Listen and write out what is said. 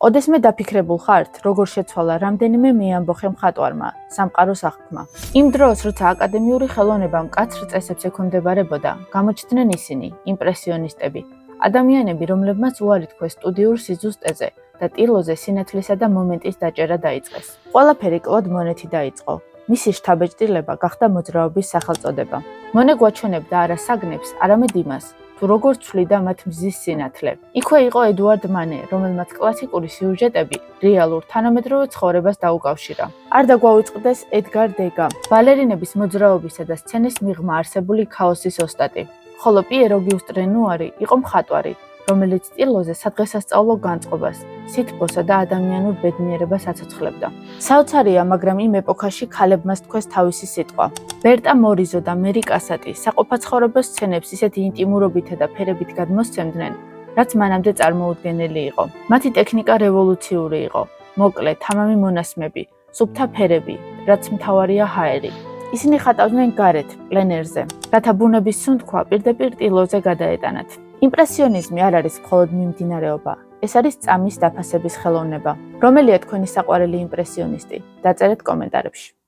ოდესმე დაფიქრებულ ხართ, როგორ შეცვალა რამდენიმე მეამბოხე მხატვარმა, სამყაროს აღქმა. იმ დროს, როცა აკადემიური ხელოვნება მკაცრ წესებს ექვემდებარებოდა, გამოჩნდნენ ისინი, იმპრესიონისტები, ადამიანები, რომლებმაც უარი თქვეს სტუდიურ სიზუსტეზე და ტილოზე სინათლისა და მომენტის დაჭერა დაიწყეს. ყველაფერი კლოდ მონეთი დაიწყო. მისი შთაბეჭდილება გახდა მოძრაობის სახელწოდება. მონე გვაჩვენებდა არა საგნებს, არამედ იმას, თუ როგორ ცვლიდა მათ მზის სინათლე. იქვე იყო ედუარდ მანე, რომელმაც კლასიკური სიუჟეტები რეალურ თანამედროვე ცხოვრებას დაუკავშირა. არ დაგვაუწყდეს ედგარ დეგა, ბალერინების მოძრაობისა და სცენის მიღმა არსებული ქაოსის ოსტატი. ხოლო პიერო გიუსტ რენუარი იყო მხატვარი, რომელიც ტილოზე სადღესასწაულო განწყობას, სითბოსა და ადამიანურ ბედნიერებას აცოცხლებდა. საოცარია, მაგრამ იმ ეპოქაში ქალებმაც თქვეს თავისი სიტყვა. ბერტა მორიზო და მერი კასატი საყოფაცხოვრებო სცენებს ისეთი ინტიმურობითა და ფერებით გადმოსცემდნენ, რაც მანამდე წარმოუდგენელი იყო. მათი ტექნიკა რევოლუციური იყო. მოკლე, თამამი მონასმები, სუფთა ფერები, რაც მთავარია ჰაერი. ისინი ხატავდნენ გარეთ, პლენერზე, რათა ბუნების სუნთქვა პირდაპირ ტილოზე გადაეტანათ. იმპრესიონიზმი არ არის მხოლოდ მიმდინარეობა, ეს არის წამის დაფასების ხელოვნება. რომელია თქვენი საყვარელი იმპრესიონისტი? დაწერეთ კომენტარებში.